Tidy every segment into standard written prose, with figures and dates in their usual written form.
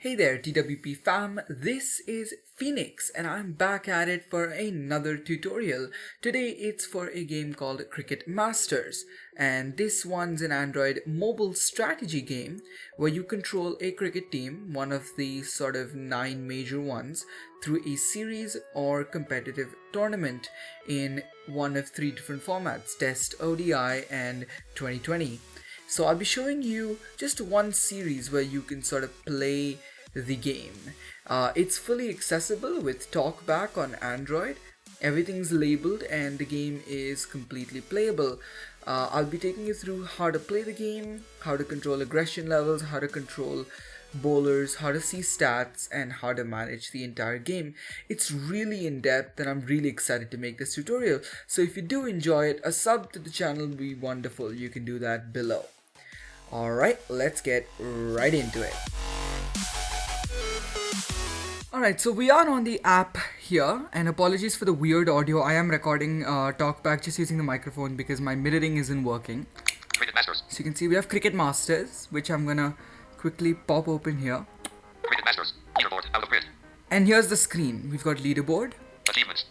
Hey there TWP fam, this is Phoenix and I'm back at it for another tutorial. Today it's for a game called Cricket Masters, and this one's an Android mobile strategy game where you control a cricket team, one of the sort of 9 major ones, through a series or competitive tournament in one of 3 different formats: Test, ODI and 2020. So I'll be showing you just one series where you can sort of play the game. It's fully accessible with talkback on Android. Everything's labeled and the game is completely playable. I'll be taking you through how to play the game, how to control aggression levels, how to control bowlers, how to see stats, and how to manage the entire game. It's really in depth and I'm really excited to make this tutorial. So if you do enjoy it, a sub to the channel would be wonderful. You can do that below. Alright, let's get right into it. Alright, so we are on the app here, and apologies for the weird audio. I am recording talkback just using the microphone because my mirroring isn't working. Cricket Masters. So you can see we have Cricket Masters, which I'm gonna quickly pop open here. Cricket Masters. Leaderboard out of grid. And here's the screen. We've got leaderboard. Achievements.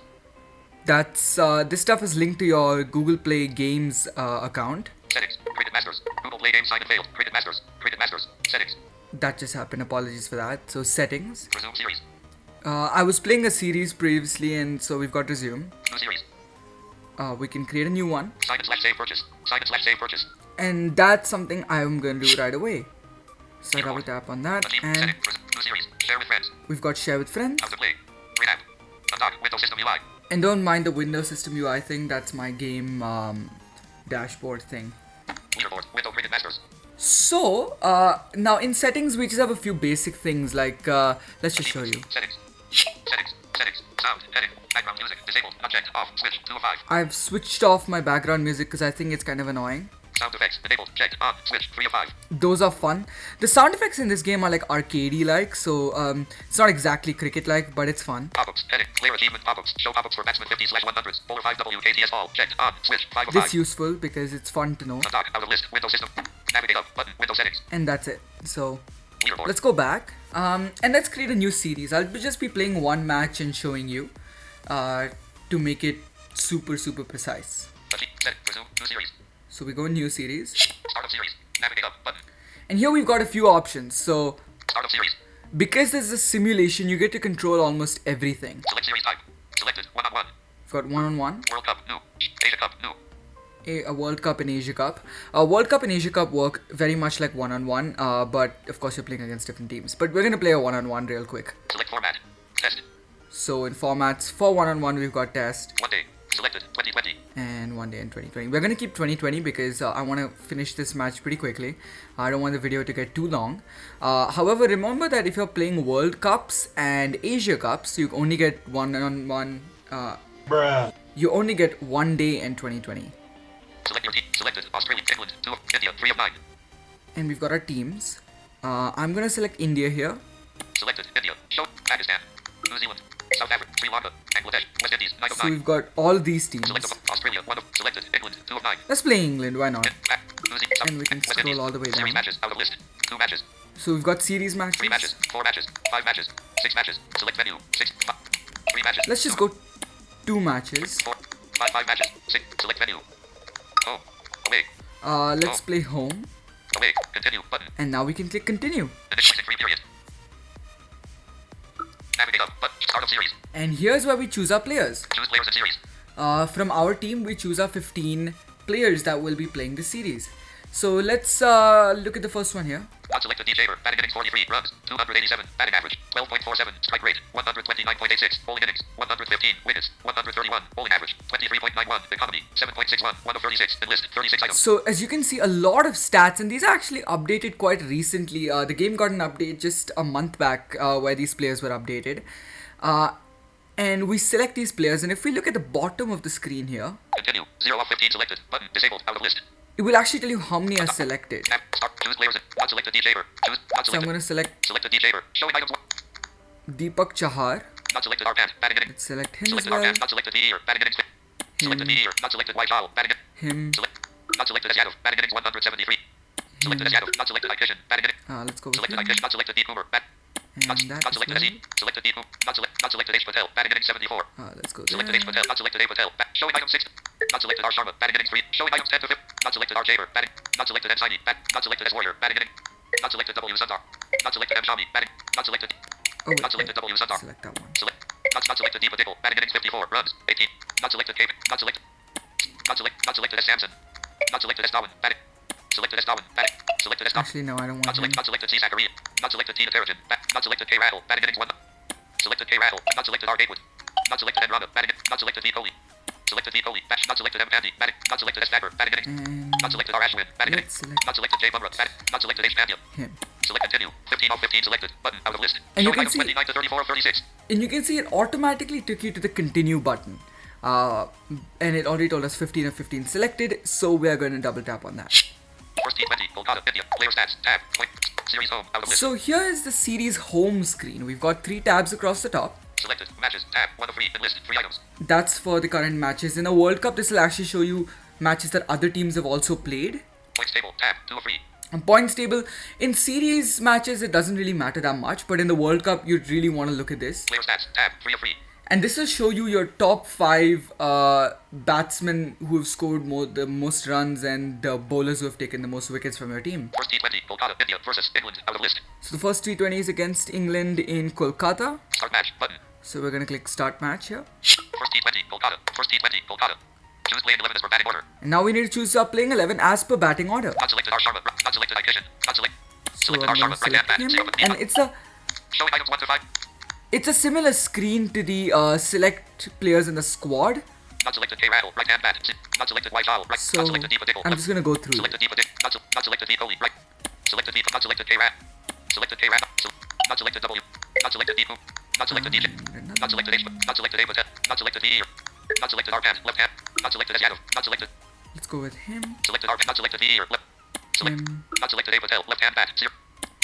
That's this stuff is linked to your Google Play Games account. Settings. Cricket Masters. Google Play Game sign and failed. Cricket Masters. Cricket Masters. Settings. That just happened. Apologies for that. So settings. Resume series. I was playing a series previously, and so we've got resume. New series. We can create a new one. Sign and slash save purchase. Sign and slash save purchase. And that's something I'm going to do right away. So I double tap on that, Achievement. and Settings. New series. Share with friends. we've got share with friends. How to play. Rename. Undock. Windows System UI. And don't mind the Windows System UI thing, that's my game dashboard thing. Leaderboard. Window Cricket Masters. So, now in settings we just have a few basic things like, let's just show you. Settings. Settings. Settings. Sound. Edit. Background music. Disabled. Unchecked. Off. Switch. 2 of 5. I've switched off my background music because I think it's kind of annoying. Sound effects. Enabled. Checked. On. Switch. 3 of 5. Those are fun. The sound effects in this game are like arcadey-like, so it's not exactly cricket-like, but it's fun. Pop-ups. Edit. Clear achievement pop-ups. Show pop-ups for batsman 50/100s. Bowler 5 WKTS all. Checked. On. Switch. 5 of 5. This useful because it's fun to know. Undock. Out of list. Window system. Navigate up. Button. Window settings. And that's it. So Leaderboard. let's go back and let's create a new series. I'll just be playing one match and showing you to make it super precise. Resume. New series. So we go new series, Start of series. Navigate up. Button. and here we've got a few options. So Start of series. because this is a simulation, you get to control almost everything. Select series type. Selected. 1-on-1. We've got one-on-one, World Cup. New. Asia Cup. New. a World Cup and Asia Cup. World Cup and Asia Cup work very much like one-on-one, but of course you're playing against different teams. But we're gonna play a one-on-one real quick. Select format. Test. So in formats for one-on-one, we've got test 1 day. Selected. 2020. and 1 day in 2020. We're gonna keep 2020 because I want to finish this match pretty quickly. I don't want the video to get too long. However, remember that if you're playing World Cups and Asia Cups, you only get one-on-one. You only get 1 day in 2020. Select your team. Selected. Australia. England. 2 of India. 3 of 9. And we've got our teams. I'm gonna select India here. Selected. India. Show. Pakistan. New Zealand. South Africa. Sri Lanka. Bangladesh. West Indies. 9 of So 9. we've got all these teams. Select Australia. 1 of. Selected. England. 2 of 9. Let's play England, why not? Back. New Zealand. And we can West scroll Indies. all the way Series down. matches. Out of list. 2 matches. So we've got series 3 matches. matches. 4 matches. 5 matches. 6 matches. Select venue. 6. 3 matches. Let's just go 2 matches. 4. 5 matches. 6. Select venue. Home. Away. Let's play home. Away. Continue. Button. And now we can click continue. Initializing free period. Navigate up. Button. Start of series. And here's where we choose our players. Choose players in series. From our team, we choose our 15 players that will be playing this series. So let's look at the first one here. Unselected DJ. Batting innings 43. Runs. 287. Batting average. 12.47. Strike rate. 129.86. Bowling innings. 115. Wickets. 131. Bowling average. 23.91. Economy. 7.61. 1 of 36. Enlist. 36 items. So as you can see, a lot of stats, and these are actually updated quite recently. The game got an update just a month back where these players were updated. And we select these players, and if we look at the bottom of the screen here, Continue. 0 of 15 selected. Button. Disabled. Out of list. it will actually tell you how many are selected. Start. Choose players in. Unselected DJ. Choose. So I'm Unselected. going to select Selected DJ. Showing items. Deepak Chahar. Not selected R-Band. Batting innings. Let's select him as Selected well. R-Band. Not selected PE. Batting innings. Selected PE. Not selected White Owl. Batting innings. Him. Not selected as Yadov. Batting innings 173. Selected as Yadov. Not selected Ikishan. Batting innings. Let's go with Selected him. Ikishan. Not selected D. Coomer. Bat. And that Not is selected good. SE. Selected D. Not selected H. Patel. Batting innings 74. Let's go Selected there. H. Patel. Not selected A. Patel. Showing item 6. Not selected R. Sharma. Batting innings 3. Showing items 10 to 5. Not selected R. Jaber. Batting. Not selected M. Saini. Not selected S. Warrior. Batting inning. Not selected W. Sundar. Not selected M. Shami. Batting. Not selected. Oh wait, Not selected W. Sundar. select that one. Not selected D. Patel. Batting innings 54. Runs 18. Not selected K. Not selected. Not selected S. Samson. Not selected S. Darwin. Batting. Selected S. Darwin. Batting. Selected S. Darwin. Actually, no, I don't Not want him. selected C. Zachariah. Not selected Tina Terrigen. Not selected K. Rattle. Batting innings 1. Selected K. Rattle. Not selected R. Gatewood. Not selected N. Rana. Batting. Not selected D. Coley. Selected D. Coley. Not selected M. Andy. Batting. Not selected S. Dagger. Batting innings. And Not selected R. Ashwin. Batting innings. let's select Not selected J. Bumrah. Batting. Not selected H. Pandya. him. Select continue. 15 of 15 selected. Button out of list. And you Showing can items see- 29 to 34 of 36. And you can see it automatically took you to the continue button. And it already told us 15 of 15 selected, so we are going to double tap on that. First T20. Kolkata. India. Player stats. Tab. Point. Series home. Out of list. So here is the series home screen. We've got 3 tabs across the top. Selected. Matches. Tab. 1 of 3. In list. 3 items. That's for the current matches. In a World Cup, this will actually show you matches that other teams have also played. Points table. Tab. 2 of 3. And points table, in series matches, it doesn't really matter that much, but in the World Cup, you'd really want to look at this. Player stats. Tab. 3 of 3. And this will show you your top 5 batsmen who have scored the most runs and the bowlers who have taken the most wickets from your team. First T20. Kolkata. India versus England. Out of list. So the first T20 is against England in Kolkata. Start match. Button. So we're going to click start match here. First T20. Kolkata. First T20. Kolkata. Choose playing 11 as per batting order. And now we need to choose our playing 11 as per batting order. Not selected R. Sharma. Not selected I. Kishan. Not selected. So Selected I'm R. going to Sharma. Right hand select bat. him. 0 And Showing items 1 to 5. it's a similar screen to the select players in the squad. Not selected K. Rattle. Right hand bat. Not selected Y. Zhao. Right. So Not selected D. Patel. I'm just going to go through it. Selected D. Patel. Not selected D. Kohli. Right. Selected D. Not selected K. Rat. Selected K. Rat. Not selected W. Not selected D. Poop. Not selected DJ. Not selected H. Not selected A. Patel. Not selected D. Not selected R. Hand. Left hand. Not selected S. Yadav. Not selected. Let's go with him. Selected R. Not selected D. Left. Select. Him. Not selected A. Patel. Left hand bat. 0.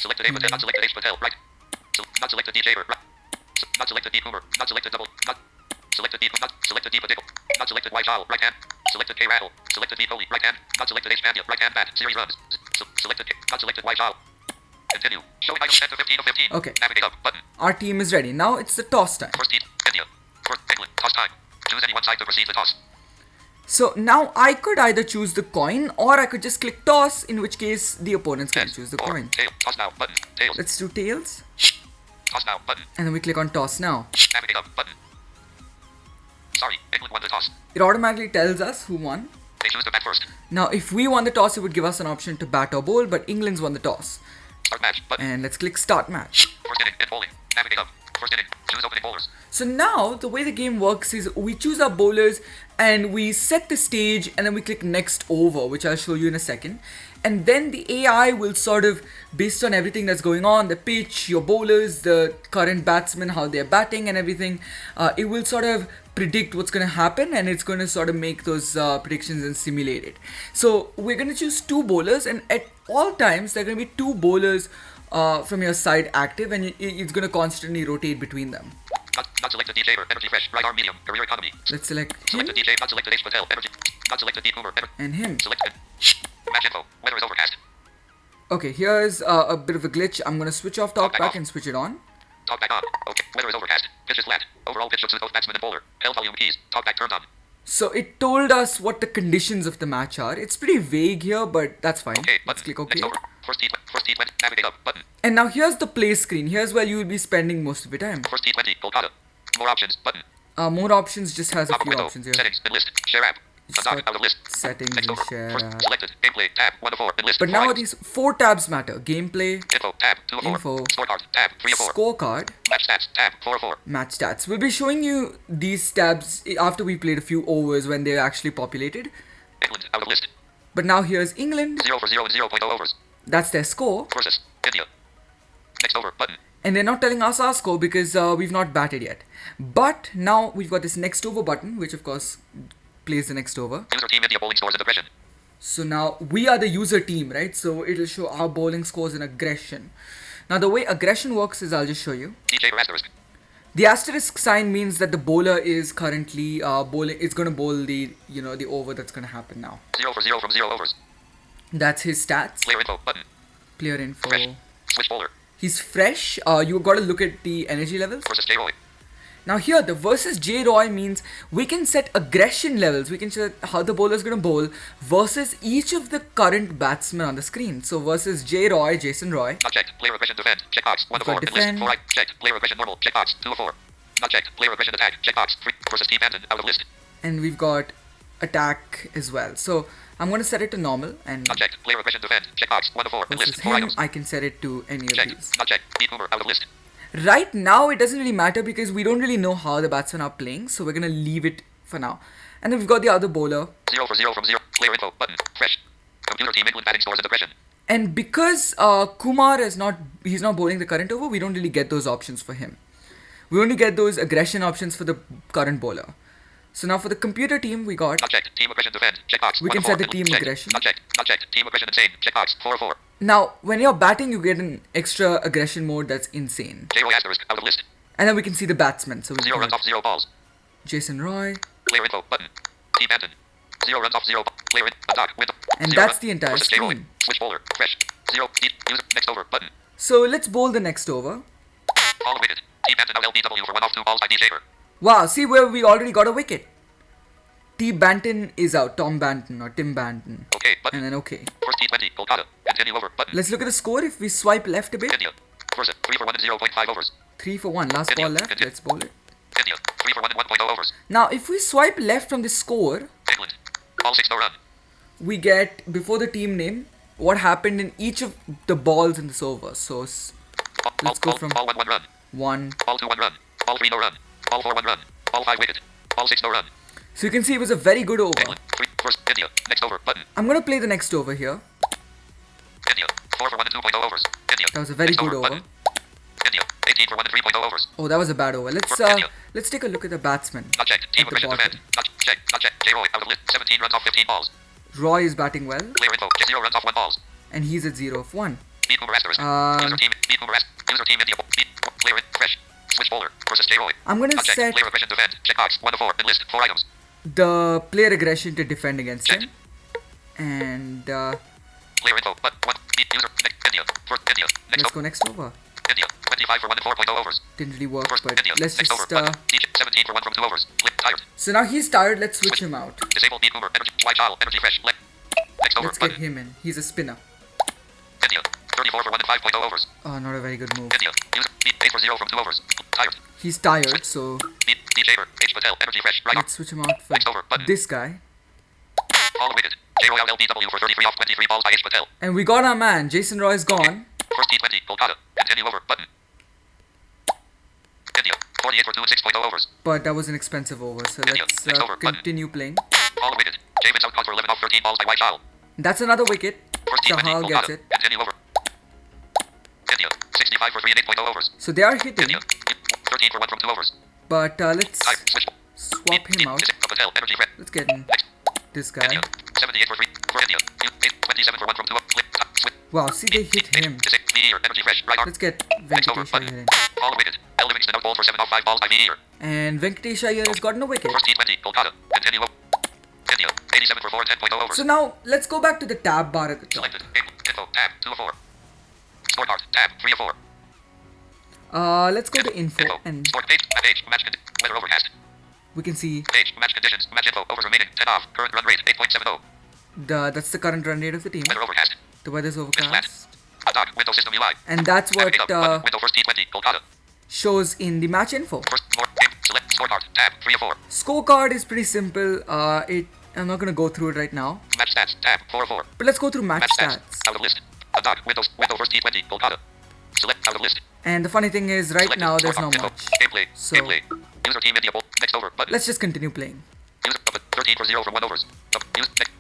Selected A. Patel. Not selected H. Patel. Right. Not selected DJ. Right. Not selected D. Coomer. Not selected double. Not selected D. Not selected D. Patel. Not selected Y. Zhao. Right hand. Selected K. Rattle. Selected D. Kohli. Right hand. Not selected H. Pandya. Right hand bat. Series runs. Selected K. Not selected Y. Zhao. Continue. Showing items 10 to 15 of 15. Okay. Navigate up. Button. Our team is ready. Now it's the toss time. First team. India. First England. Toss time. Choose any one side to proceed the toss. So now I could either choose the coin or I could just click toss, in which case the opponents can Heads. choose the Or coin. tail. Toss now. Button. Tails. Let's do tails. Toss now. Button. And then we click on toss now. Navigate up. Button. Sorry. England won the toss. It automatically tells us who won. They choose to bat first. Now if we won the toss, it would give us an option to bat or bowl, but England's won the toss. Start match. Button. And let's click start match. First inning. In bowling. Navigate up. First inning. Choose opening bowlers. So now the way the game works is we choose our bowlers and we set the stage and then we click next over, which I'll show you in a second. And then the AI will sort of, based on everything that's going on, the pitch, your bowlers, the current batsmen, how they're batting and everything, it will sort of predict what's going to happen and it's going to sort of make those predictions and simulate it. So we're going to choose 2 bowlers and at all times there are going to be 2 bowlers from your side active and it's going to constantly rotate between them. Not selected DJ. Energy fresh. Right arm medium. Career economy. Let's select him Selected DJ. Not selected H. Patel. Energy. Not selected D. Coomer. and him. Selected. Match info. Weather is overcast. Okay, here's a bit of a glitch. I'm going to switch off talkback and switch it on. Talkback on. Okay. Weather is overcast. Pitch is flat. Overall pitch looks to both batsman and bowler. L volume keys. Talkback turned on. So it told us what the conditions of the match are. It's pretty vague here, but that's fine. Okay. Let's Button. click OK. Next over. First T20. Navigate up. Button. And now here's the play screen. Here's where you will be spending most of your time. First T20. Kolkata. More options. Button. More options just has a Top few window. options here. Settings. In list. Share app. It's Undock. got Out of list. settings Next and over. share First app. selected. Gameplay. Tab. 1 to 4. In list. But 4 now items. these 4 tabs matter. Gameplay, Info. Tab. 2 of 4. Info. Scorecard. Tab. 3 of 4. scorecard, Match stats. Tab. 4 of 4. match stats. We'll be showing you these tabs after we played a few overs when they're actually populated. England. Out of list. But now here's England. 0 for 0 and 0.0 overs. That's their score. Versus India. Next over. Button. And they're not telling us our score because we've not batted yet. But now we've got this next over button, which of course plays the next over. User team India bowling scores and aggression. So now we are the user team, right? So it'll show our bowling scores and aggression. Now the way aggression works is I'll just show you. DJ or asterisk. The asterisk sign means that the bowler is currently bowling. It's going to bowl the the over that's going to happen now. 0 for 0 from 0 overs. That's his stats. Player info. Button. Player info. Fresh. Switch bowler. He's fresh. You got to look at the energy levels. Versus J. Roy. Now here, the versus J. Roy means we can set aggression levels. We can set how the bowler is going to bowl versus each of the current batsmen on the screen. So versus J. Roy, Jason Roy. Not checked. Player aggression defend. Checkbox. 1 of 4. Defend. Enlist. 4 right. Checked. Player aggression normal. Checkbox. 2 of 4. Not checked. Player aggression attack. Checkbox. 3. Versus Team Banton. Out of list. And we've got attack as well. So I'm going to set it to normal. And not checked. Player aggression defend. Checkbox. 1 of 4. versus Enlist. 4 him, items. I can set it to any of Checked. these. Not checked. Pete Boomer. Out of list. Right now, it doesn't really matter because we don't really know how the batsmen are playing. So we're going to leave it for now. And then we've got the other bowler. 0 for 0 from 0. Player info. Button. Fresh. Computer team England batting scores and aggression. And because Kumar is he's not bowling the current over, we don't really get those options for him. We only get those aggression options for the current bowler. So now for the computer team, we got... Not checked. Team aggression defend. Checkbox. We can set the team aggression. Not checked. Not checked. Team aggression insane. Checkbox. 4 of 4. Now, when you're batting, you get an extra aggression mode that's insane. J. Roy asterisk. Out of list. And then we can see the batsmen. So we 0 runs off 0 balls. Jason Roy. Player info. Button. Team Banton. 0 runs off 0. Player in. Attack. Window. And 0 that's run. the entire Versus J. Roy. screen. Switch bowler. Fresh. 0. User. Next over. Button. So let's bowl the next over. Ball wicket. Team Banton out LBW for 1 off 2 balls by D. Shaver. Wow, see where we already got a wicket. T. Banton is out. Tom Banton or Tim Banton. Okay. Button. And then okay. First T20. Kolkata. Continue over. Button. Let's look at the score. If we swipe left a bit. India. Versus 3 for 1 and 0.5 overs. 3 for 1. Last India. ball left. India. Let's bowl it. India. 3 for 1 and 1.0 overs. Now, if we swipe left from the score, England. Ball 6 no run. we get, before the team name, what happened in each of the balls in this over. So, let's go from Ball 1 1 run. 1. Ball 2 1 run. Ball 3 no run. Ball 4 1 run. Ball 5 wicket. Ball 6 no run. So, you can see it was a very good over. England. 3 first. India. Next over. Button. I'm going to play the next over here. India. 4 for 1 and 2.0 overs. India. That was a very Next good over. Button. India. 18 for 1 and 3.0 overs. Oh, that was a bad over. India. Let's take a look at the batsman. Not checked. Team At the aggression bottom. defend. Not checked. Not checked. J. Roy out of list. 17 runs off 15 balls. Roy is batting well, Player info. 0 runs off 1 balls. and he's at 0 of 1. Beat Boomer asterisk. Um, User team. Beat Boomer asterisk. User team India. Beat player in. Fresh. Switch bowler. Versus J. Roy. I'm going to Not checked. set Player aggression defend. Checkbox. 1 of 4. Enlist. 4 items. the player aggression to defend against Checked. him. And Player info. But 1. Beat user. Next. India. First. India. Next let's over. go next over. India. 25 for 1 and 4.0 overs. Didn't really work, First. but India. let's Next over. just... Button. 17 for 1 from 2 overs. Tired. So now he's tired, let's switch him out. Disable beat Boomer. Energy. White child. Energy fresh. Next over. Let's get Button. him in. He's a spinner. India. 34 for 1 and 5.0 overs. Oh, not a very good move. India. User. Beat 8 for 0 from 2 overs. Tired. He's tired, so Beat D. Shaver. H. Patel. Energy fresh. Right arm. let's switch him out for Next over. Button. this guy. All wicket. J. Roy LBW for 33 off 23 balls by H. Patel. And we got our man. Jason Roy's gone. First T20. Kolkata. Continue over. Button. India. 48 for 2 and 6.0 overs. But that was an expensive over, so India. let's Next over. Button. continue playing. All wicket. James out for 11 off 13 balls by White child. That's another wicket. First T20. Chahal gets Kolkata. it. Continue over. India. 65 for 3 and 8.0 overs. So they are hitting, India. 13 for 1 from 2 overs. but let's Tired. Switch. swap him out. Patel. Energy fresh. Let's get in Next. this guy. India. 78 for 3 for India. 27 for 1 from 2 overs. Switch. Wow, see they hit him. Energy fresh. Right arm. Let's get Next over. Venkatesh Iyer Button. in. All wicket. L. Livingston out ball for 7 off 5 balls by V. And Venkatesh Iyer has gotten a wicket. First T20. Kolkata. Continue over. India. 87 for 4 and 10.0 overs. So now let's go back to the tab bar at the top. Selected. Info. Tab. 2 of 4. Scorecard. Tab. 3 of 4. Let's go to info Info. and Score. Page. Page. Match. Weather overcast. we can see Page. Match conditions. Match info. Overs remaining. 10 off. Current run rate. 8.70. that's the current run rate of the team. Weather overcast. The weather's Flat. overcast. Attack. Window system UI. And that's what Navigate up. Button. Window first T20. Kolkata. shows in the match info. First. More. Select. Scorecard. Tab. 3 of 4. Scorecard is pretty simple. I'm not gonna go through it right now. Match stats. Tab. 4 of 4. But let's go through match Match stats. stats. Out of list. Attack. Window first T20. Kolkata. Select. Out of list. And the funny thing is, right Selected. now there's Scorecard. no Info. much. Gameplay. So Gameplay. User team India. Next over. Button. let's just continue playing. User. 13 for 0 from 1 overs. Use. Next.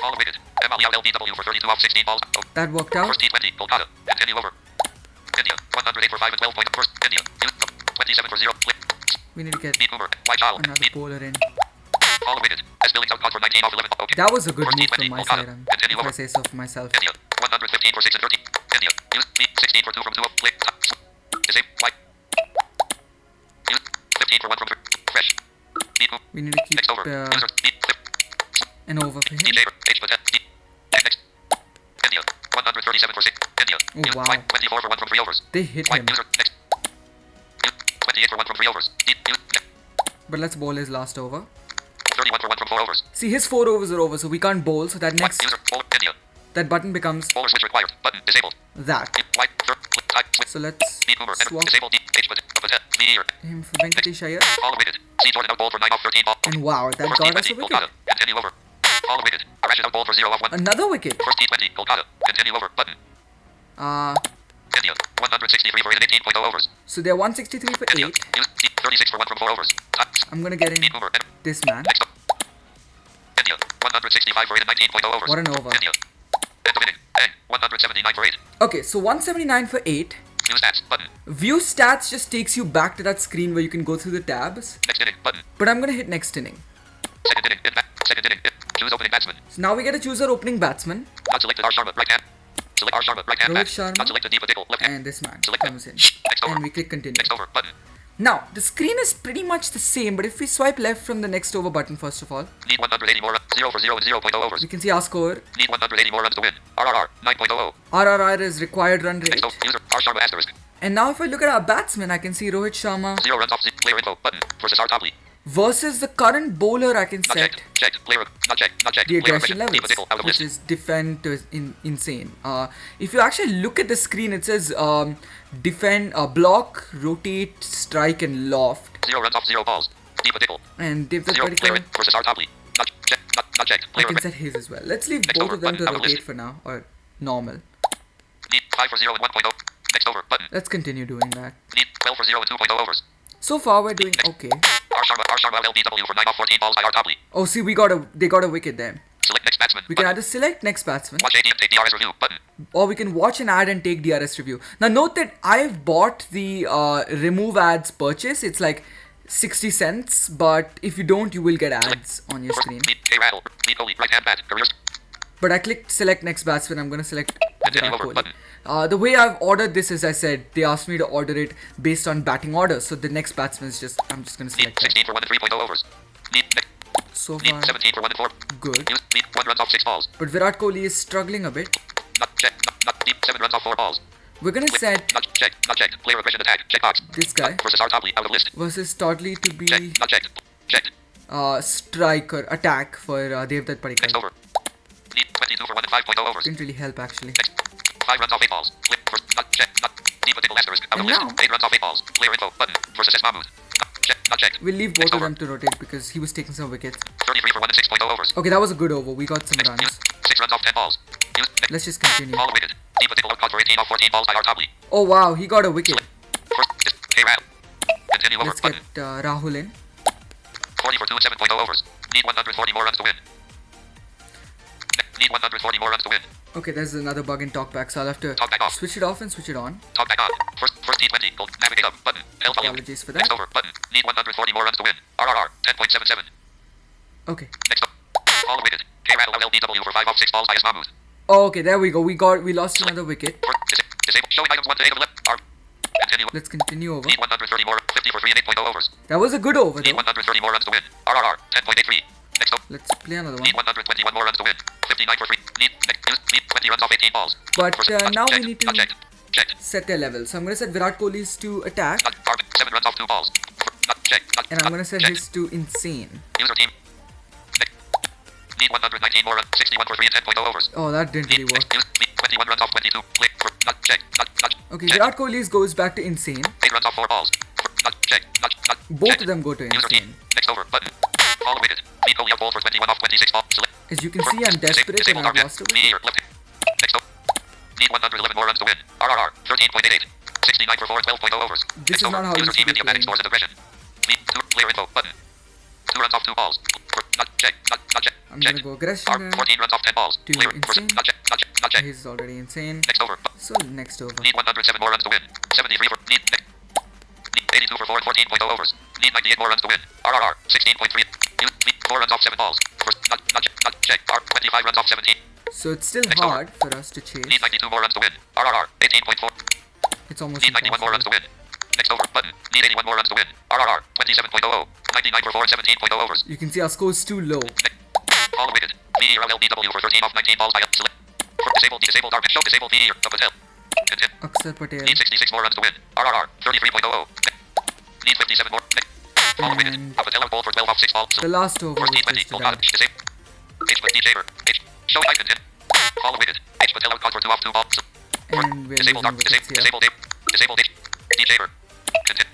All wicket. MLBW for 32 off 16 balls. That worked out. First T20. Kolkata. Continue over. India. 108 for 5 and 12 point. First. India. 27 for 0. We need to get Beat Boomer. White child. another Beat. bowler in. All wicket. S. Billings out for 19 off 11. Okay. That was a good First move T20. from my Kolkata. side, Continue if I over. say so for myself. India. 115 for 6 and 13. India. Use. Beat. 16 for 2 from 2. Play. Disable. White. Use. 15 for 1 from 3. Fresh. Beat. We need to keep Next over. User. Beat. Flip. an over for him. DJ. H. Patel. Next. India. 137 for 6. India. Oh, wow. 24 for 1 from 3 overs. They hit him. User. Next. 28 for 1 from 3 overs. But let's bowl his last over. 31 for 1 from 4 overs. See, his 4 overs are over, so we can't bowl. So that next, User. India. that button becomes Bowler switch required. Button disabled. that. White. Type. So let's Speed boomer. swap Disabled. H. Me here. him for Venkatesh Iyer. All wicket. See Jordan out bowl for 9 off 13 ball. And wow, that First got us a T20. wicket. Kolkata. Continue over. All wicket. Rashid out bowl for 0 off 1. Another wicket. First T20. Kolkata. Continue over. Button. India. 163 for 18.0 overs. So they're 163 for India. 8. 36 for 1 from 4 overs. I'm gonna get in Speed boomer. this man. Next up. India. 165 for 19.0 overs. What an over. India. End of inning. 179 for 8. Okay, so 179 for 8. View stats. Button. View stats just takes you back to that screen where you can go through the tabs. Next inning. Button. But I'm gonna hit next inning. Second inning. Second inning. Choose opening batsman. So now we get to choose our opening batsman. Not selected. R. Sharma. Right hand. Select R. Sharma. Right hand. Rohit bat. Sharma. Not selected. Deepa Dikal. Left hand. And this man Select comes in. Next over. And we click continue. Next over. Button. Now, the screen is pretty much the same, but if we swipe left from the next over button first of all, Need 180 more runs. 0 for 0 and 0.0 overs. we can see our score. Need 180 more runs to win. RRR. 9.00. RRR is required run rate. Next over. User. R. Sharma asterisk. And now if I look at our batsman, I can see Rohit Sharma 0 runs off. Player info. Button. Versus R. Topley. versus the current bowler. I can Not set checked. Checked. Player. Not checked. Not checked. the Player aggression aggression. Deepa levels, Dikal. Out of which list. is defend to insane. If you actually look at the screen, it says defend, block, rotate, strike, and loft. 0 runs off. 0 balls. Deepa Dikal. And Dev 0 player Padikkal, versus R. Topley. Not checked. Not checked. I Player can aggression. set his as well. Let's leave Next both over, of them to button, out of rotate list. for now, or normal. Need 5 for 0 and 1.0. Next over. Button. Let's continue doing that. Need 12 for 0 and 2.0 overs. So far we're doing okay. R. Sharma LBW for 9 off 14 balls by R. Topley. Oh, see, they got a wicket there. Select next batsman. We can Button. either select next batsman, Watch AD and take DRS review. Button. or we can watch an ad and take DRS review. Now note that I've bought the remove ads purchase. It's like 60 cents, but if you don't, you will get ads on your First, screen. meet K. Rattle. Meet Kohli. Right hand bat. Careers. But I clicked select next batsman. I'm gonna select Continue Virat over. Kohli. Button. The way I've ordered this, as I said, they asked me to order it based on batting order. So the next batsman is just, I'm just gonna Need select that. 16 for 1 and 3.0 overs. Need So Need far, 17 for 1 and 4. good. Use need 1 runs off 6 balls. But Virat Kohli is struggling a bit. Not check. Not deep. 7 runs off 4 balls. We're gonna set Not check. Not checked. Player aggression attack. Check box. this guy Versus R. Topley. Out of list. versus Todley to be Check. Not checked. Checked. strike or attack for Devdutt Next Padikkal. over. Need 22 for 1 and 5.0 overs. Didn't really help actually. Next. 5 runs off 8 balls. Flip. First. Not check. Not Deepa Dikal asterisk. Out of And list. now- 8 runs off 8 balls. Player info. Button. Versus S. Mahmood. Not check. Not checked. We'll leave both Next of over. them to rotate because he was taking some wickets. 33 for 1 and 6.0 overs. Okay, that was a good over. We got some Use runs. 6 runs off 10 balls. Use Let's just continue. ball wicket. Deepa Dikal out caught for 18 off 14 balls by R. Topley. Oh wow, he got a wicket. First. K. Rattle. Continue over. Let's get Button. Rahul in. 40 for 2 and 7.0 overs. Need 140 more runs to win. Need 140 more runs to win. Okay, there's another bug in talkback, so I'll have to Talkback off. switch it off and switch it on. Talk back on. First T20. Gold. Navigate up. Button. Health volume. Apologies for Next that. over. Button. Need 140 more runs to win. RRR. 10.77. Okay. Next up. All wicket. K. Rattle LBW for 5 off 6 balls by S. Mahmood. Oh, okay, there we go. We lost another wicket. First. Disable. Showing items 1 to 8 of left. R. Continue. Let's continue over. Need 130 more. 50 for 3 and 8.0 overs. That was a good over Need though. 130 more runs to win. RRR. 10.83. Next up. Let's play another one. Need 121 more runs to win. 59 for 3. Need 20 runs off 18 balls. But First. now we Checked. need to Not checked. Checked. set their level. So I'm gonna set Virat Kohli's to attack, Not 7 runs off 2 balls. Not checked. Not and I'm gonna set checked. his to insane. User team. Need 119 more runs. 61 for 3 and 10.0 overs. Oh, that didn't really work. Use 21 runs off 22. Play for not checked. Not Okay, checked. Virat Kohli's goes back to insane. 8 runs off 4 balls. Not checked. Not Both checked. of them go to User insane. team. Next over. Button. All wicket. Need Kohli out ball for 21 off 26 balls. Select. As you can see, I'm desperate and I've lost a Me wicket. here. Left. Next up. Need 111 more runs to win. RRR. 13.88. 69 for 4 and 12.0 overs. This Next is over. not how we User should team be India batting playing. scores and aggression. Need 2 player info. Button. 2 runs off 2 balls. Not checked. Not checked. I'm gonna go aggression there. 14 runs off 10 balls. To Player insane. Not checked. Not checked. Not checked. He's already insane. Next over. So next over. Need 107 more runs to win. 73 for need 82 for 4 and 14.0 overs. Need 98 more runs to win. RRR 16.3. Use 4 runs off 7 balls. First, not check. R 25 runs off 17. So it's still Next over. hard for us to chase. Need 92 more runs to win. RRR 18.4. It's almost Need 91 more runs impossible. to win. Next over. Button. Need 81 more runs to win. RRR 27.00. 99 for 4 and 17.0 overs. You can see our score is too low. All wicket. Me LBW for 13 off 19 balls by select. Disable Darwin. Show disable PE of Patel. Continue. Akshar Patel. Need 66 more runs to win. RRR 33.00. Need 57 more. Follow weighted. And Patel ball for 12 off 6 balls. the last over was 14-20. just Full done. cottage. Disable. H with DJ. H. Show I continue. Follow weighted. H Patel out for 2 off 2 balls. And we're Disable losing Darwin. wickets here. Disable Dave. Disable H. DJ. Continue.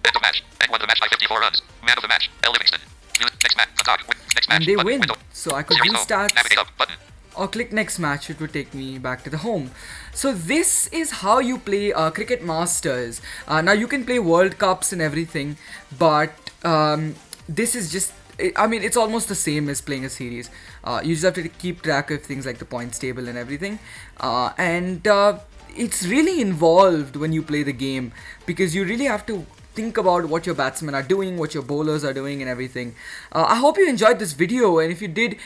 End of match. And won the match by 54 runs. Man of the match. L. Livingston. Next match. Attack. Next match. And they Button. win. Window. So I could Series home. restart Navigate up. Button. or click next match. It would take me back to the home. So this is how you play Cricket Masters. Now you can play World Cups and everything, but this is just, I mean, it's almost the same as playing a series. You just have to keep track of things like the points table and everything. And it's really involved when you play the game, because you really have to think about what your batsmen are doing, what your bowlers are doing and everything. I hope you enjoyed this video, and if you did,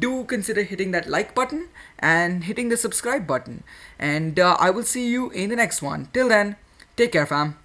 do consider hitting that like button and hitting the subscribe button. And I will see you in the next one. Till then, take care fam.